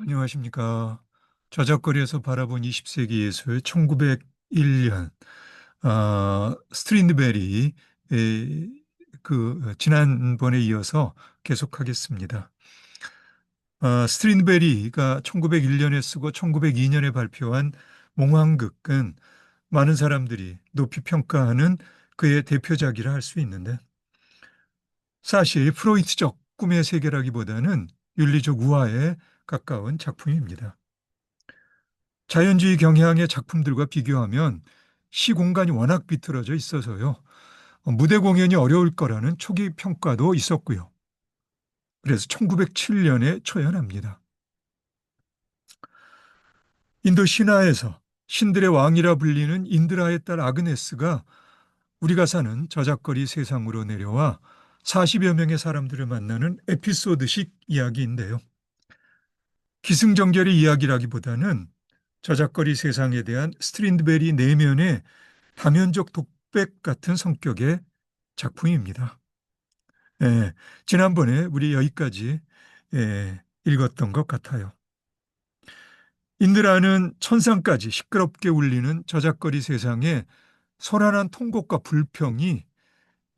안녕하십니까. 저작거리에서 바라본 20세기 예술 1901년 스트린드베리 지난번에 이어서 계속하겠습니다. 스트린드베리가 1901년에 쓰고 1902년에 발표한 몽환극은 많은 사람들이 높이 평가하는 그의 대표작이라 할 수 있는데 사실 프로이트적 꿈의 세계라기보다는 윤리적 우화에 가까운 작품입니다. 자연주의 경향의 작품들과 비교하면 시공간이 워낙 비틀어져 있어서요. 무대 공연이 어려울 거라는 초기 평가도 있었고요. 그래서 1907년에 초연합니다. 인도 신화에서 신들의 왕이라 불리는 인드라의 딸 아그네스가 우리가 사는 저작거리 세상으로 내려와 40여 명의 사람들을 만나는 에피소드식 이야기인데요. 기승전결의 이야기라기보다는 저작거리 세상에 대한 스트린드베리 내면의 다면적 독백 같은 성격의 작품입니다. 예, 지난번에 우리 여기까지 읽었던 것 같아요. 인드라는 천상까지 시끄럽게 울리는 저작거리 세상에 소란한 통곡과 불평이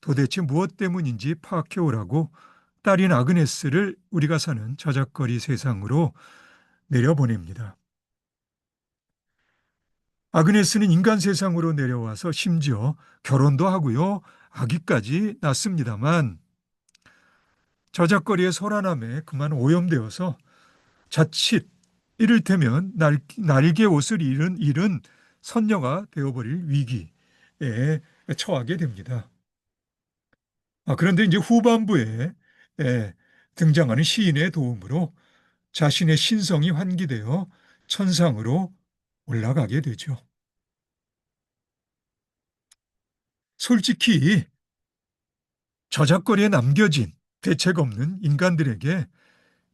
도대체 무엇 때문인지 파악해 오라고 딸인 아그네스를 우리가 사는 저작거리 세상으로 내려보냅니다. 아그네스는 인간 세상으로 내려와서 심지어 결혼도 하고요. 아기까지 낳습니다만 저작거리의 소란함에 그만 오염되어서 자칫 이를테면 날개 옷을 잃은 선녀가 되어버릴 위기에 처하게 됩니다. 그런데 이제 후반부에 등장하는 시인의 도움으로 자신의 신성이 환기되어 천상으로 올라가게 되죠. 솔직히 저작거리에 남겨진 대책 없는 인간들에게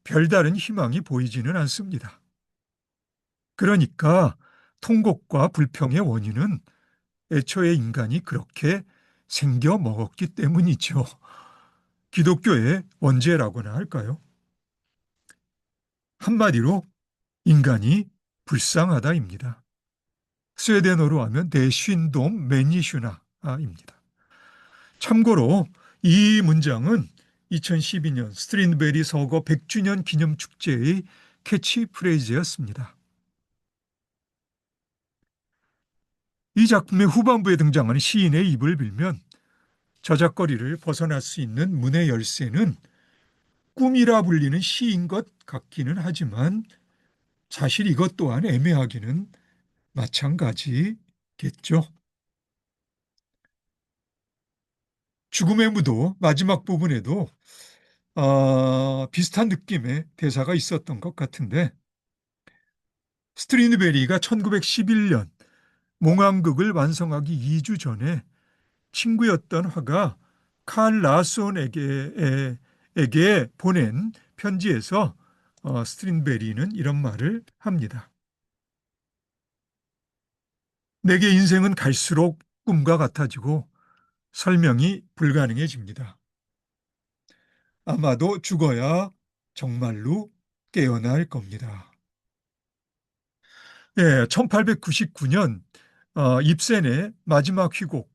별다른 희망이 보이지는 않습니다. 그러니까 통곡과 불평의 원인은 애초에 인간이 그렇게 생겨 먹었기 때문이죠. 기독교의 원죄라고나 할까요? 한마디로 인간이 불쌍하다입니다. 스웨덴어로 하면 데쉰돔 매니슈나입니다. 참고로 이 문장은 2012년 스트린베리 서거 100주년 기념 축제의 캐치프레이즈였습니다. 이 작품의 후반부에 등장하는 시인의 입을 빌면 저작거리를 벗어날 수 있는 문의 열쇠는 꿈이라 불리는 시인 것 같기는 하지만 사실 이것 또한 애매하기는 마찬가지겠죠. 죽음의 무도 마지막 부분에도 비슷한 느낌의 대사가 있었던 것 같은데 스트린베리가 1911년 몽환극을 완성하기 2주 전에 친구였던 화가 칼 라손에게 보낸 편지에서 스트린베리는 이런 말을 합니다. 내게 인생은 갈수록 꿈과 같아지고 설명이 불가능해집니다. 아마도 죽어야 정말로 깨어날 겁니다. 예, 1899년 입센의 마지막 희곡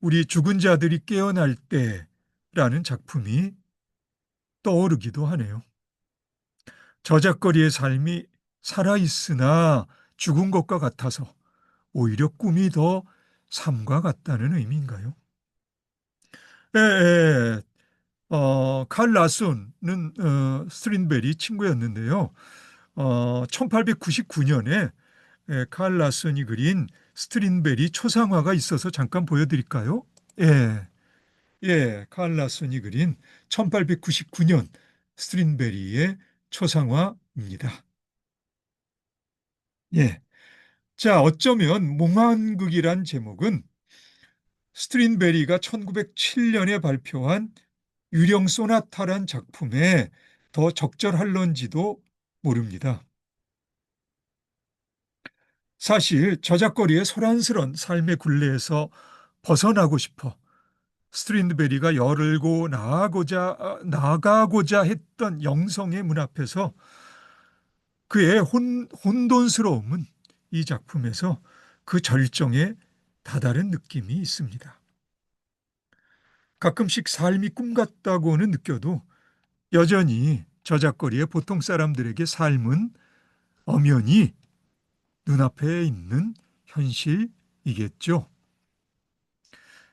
우리 죽은 자들이 깨어날 때라는 작품이 떠오르기도 하네요. 저작거리의 삶이 살아있으나 죽은 것과 같아서 오히려 꿈이 더 삶과 같다는 의미인가요? 예, 예. 칼 라손은 스트린베리 친구였는데요. 1899년에 칼 라손이 그린 스트린베리 초상화가 있어서 잠깐 보여드릴까요? 예, 예, 칼 라손이 그린 1899년 스트린베리의 초상화입니다. 예. 자, 어쩌면 몽환극이란 제목은 스트린베리가 1907년에 발표한 유령 소나타란 작품에 더 적절할런지도 모릅니다. 사실 저작거리의 소란스런 삶의 굴레에서 벗어나고 싶어 스트린드베리가 열고 나가고자, 나가고자 했던 영성의 문 앞에서 그의 혼돈스러움은 이 작품에서 그 절정에 다다른 느낌이 있습니다. 가끔씩 삶이 꿈 같다고는 느껴도 여전히 저작거리의 보통 사람들에게 삶은 엄연히 눈앞에 있는 현실이겠죠.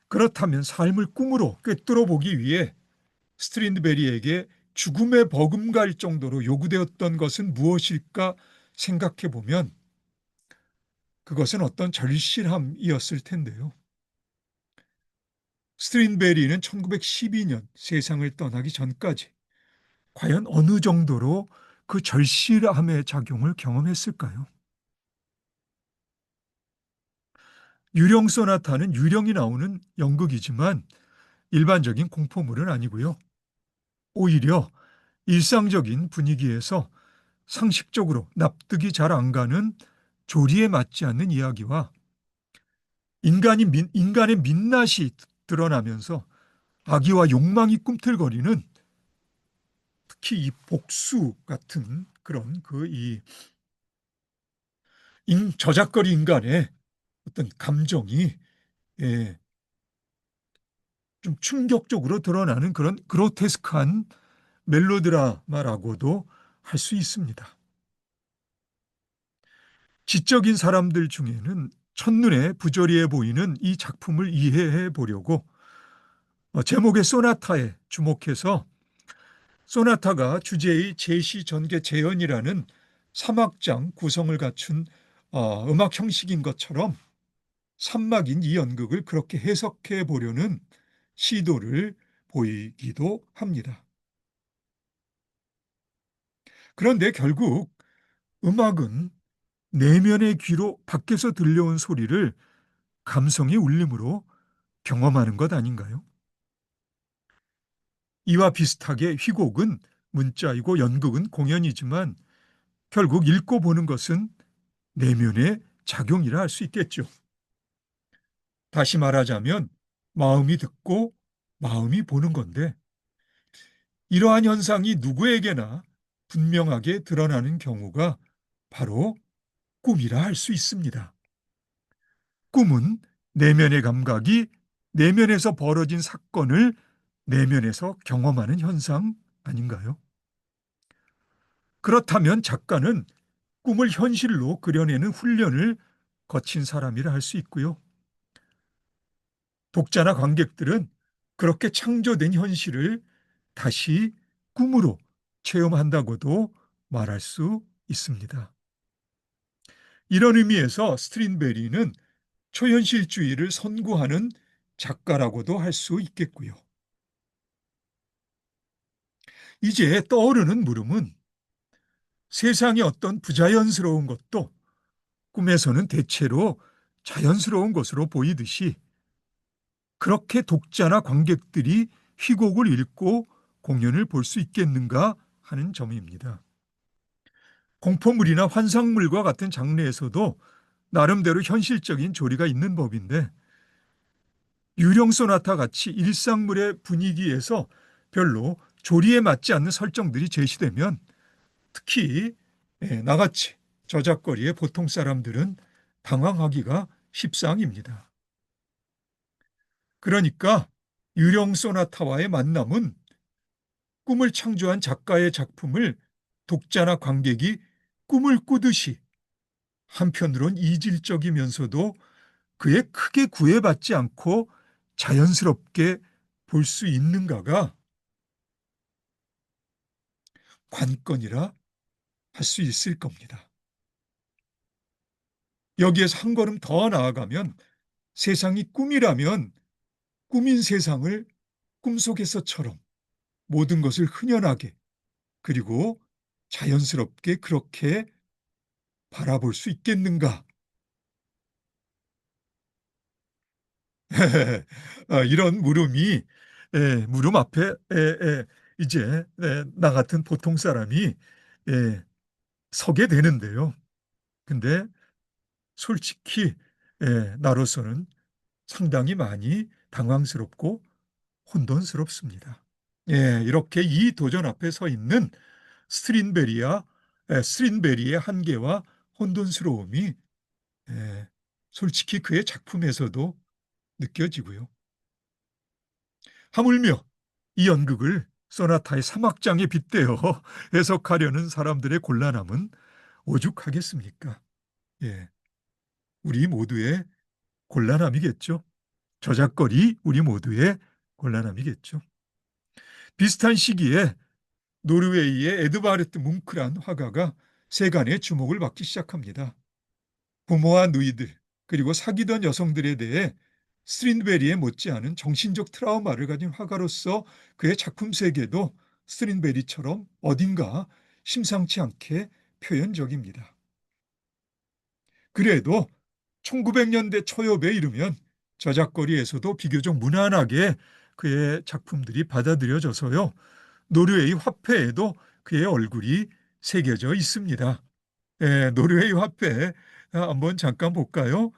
그렇다면 삶을 꿈으로 꿰뚫어 보기 위해 스트린드베리에게 죽음에 버금갈 정도로 요구되었던 것은 무엇일까 생각해 보면 그것은 어떤 절실함이었을 텐데요. 스트린베리는 1912년 세상을 떠나기 전까지 과연 어느 정도로 그 절실함의 작용을 경험했을까요? 유령 소나타는 유령이 나오는 연극이지만 일반적인 공포물은 아니고요. 오히려 일상적인 분위기에서 상식적으로 납득이 잘 안 가는 조리에 맞지 않는 이야기와 인간의 민낯이 드러나면서 악의와 욕망이 꿈틀거리는 특히 이 복수 같은 그런 저작거리 인간의 어떤 감정이 예, 좀 충격적으로 드러나는 그런 그로테스크한 멜로드라마라고도 할 수 있습니다. 지적인 사람들 중에는 첫눈에 부조리해 보이는 이 작품을 이해해 보려고 제목의 소나타에 주목해서 소나타가 주제의 제시 전개 재현이라는 3악장 구성을 갖춘 음악 형식인 것처럼 3막인 이 연극을 그렇게 해석해 보려는 시도를 보이기도 합니다. 그런데 결국 음악은 내면의 귀로 밖에서 들려온 소리를 감성의 울림으로 경험하는 것 아닌가요? 이와 비슷하게 희곡은 문자이고 연극은 공연이지만 결국 읽고 보는 것은 내면의 작용이라 할 수 있겠죠. 다시 말하자면 마음이 듣고 마음이 보는 건데 이러한 현상이 누구에게나 분명하게 드러나는 경우가 바로 꿈이라 할 수 있습니다. 꿈은 내면의 감각이 내면에서 벌어진 사건을 내면에서 경험하는 현상 아닌가요? 그렇다면 작가는 꿈을 현실로 그려내는 훈련을 거친 사람이라 할 수 있고요. 독자나 관객들은 그렇게 창조된 현실을 다시 꿈으로 체험한다고도 말할 수 있습니다. 이런 의미에서 스트린베리는 초현실주의를 선구하는 작가라고도 할 수 있겠고요. 이제 떠오르는 물음은 세상의 어떤 부자연스러운 것도 꿈에서는 대체로 자연스러운 것으로 보이듯이 그렇게 독자나 관객들이 희곡을 읽고 공연을 볼 수 있겠는가 하는 점입니다. 공포물이나 환상물과 같은 장르에서도 나름대로 현실적인 조리가 있는 법인데 유령 소나타 같이 일상물의 분위기에서 별로 조리에 맞지 않는 설정들이 제시되면 특히 나같이 저작거리의 보통 사람들은 당황하기가 십상입니다. 그러니까 유령 소나타와의 만남은 꿈을 창조한 작가의 작품을 독자나 관객이 꿈을 꾸듯이 한편으론 이질적이면서도 그에 크게 구애받지 않고 자연스럽게 볼 수 있는가가 관건이라 할 수 있을 겁니다. 여기에서 한 걸음 더 나아가면 세상이 꿈이라면 꿈인 세상을 꿈속에서처럼 모든 것을 흔연하게 그리고 자연스럽게 그렇게 바라볼 수 있겠는가? 이런 물음이 물음 앞에 이제 나 같은 보통 사람이 서게 되는데요. 근데 솔직히 나로서는 상당히 많이 당황스럽고 혼돈스럽습니다. 이렇게 이 도전 앞에 서 있는 스트린베리와 스린베리의 한계와 혼돈스러움이 솔직히 그의 작품에서도 느껴지고요. 하물며 이 연극을 소나타의 3악장에 빗대어 해석하려는 사람들의 곤란함은 오죽하겠습니까? 예, 우리 모두의 곤란함이겠죠. 저작거리 우리 모두의 곤란함이겠죠. 비슷한 시기에 노르웨이의 에드바르트 뭉크란 화가가 세간의 주목을 받기 시작합니다. 부모와 누이들 그리고 사귀던 여성들에 대해 스트린베리에 못지않은 정신적 트라우마를 가진 화가로서 그의 작품 세계도 스트린베리처럼 어딘가 심상치 않게 표현적입니다. 그래도 1900년대 초엽에 이르면 저작거리에서도 비교적 무난하게 그의 작품들이 받아들여져서요. 노르웨이 화폐에도 그의 얼굴이 새겨져 있습니다. 노르웨이 화폐 한번 잠깐 볼까요?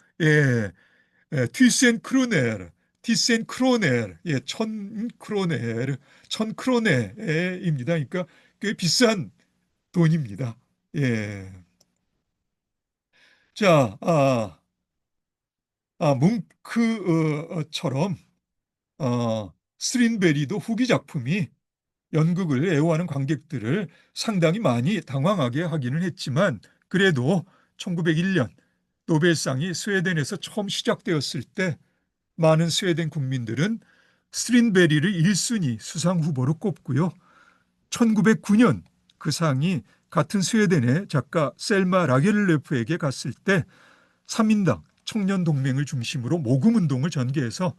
티센 크로넬, 티센 크로넬, 1000크로넬, 1000크로네입니다. 그러니까 꽤 비싼 돈입니다. 예. 자, 뭉크처럼 스트린베리도 후기 작품이 연극을 애호하는 관객들을 상당히 많이 당황하게 하기는 했지만 그래도 1901년 노벨상이 스웨덴에서 처음 시작되었을 때 많은 스웨덴 국민들은 스트린베리를 1순위 수상 후보로 꼽고요. 1909년 그 상이 같은 스웨덴의 작가 셀마 라겔르프에게 갔을 때 3인당 청년동맹을 중심으로 모금운동을 전개해서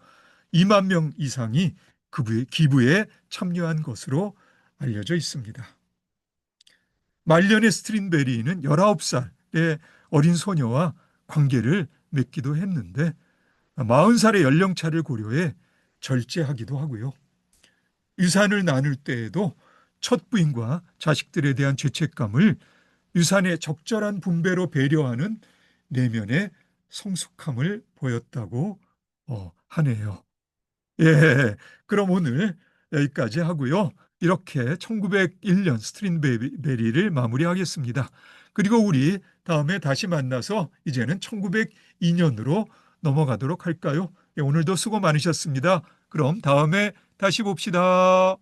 2만 명 이상이 그의 기부에 참여한 것으로 알려져 있습니다. 말년의 스트린베리는 19살의 어린 소녀와 관계를 맺기도 했는데 40살의 연령차를 고려해 절제하기도 하고요. 유산을 나눌 때에도 첫 부인과 자식들에 대한 죄책감을 유산의 적절한 분배로 배려하는 내면의 성숙함을 보였다고 하네요. 예, 그럼 오늘 여기까지 하고요. 이렇게 1901년 스트린베리를 마무리하겠습니다. 그리고 우리 다음에 다시 만나서 이제는 1902년으로 넘어가도록 할까요? 예, 오늘도 수고 많으셨습니다. 그럼 다음에 다시 봅시다.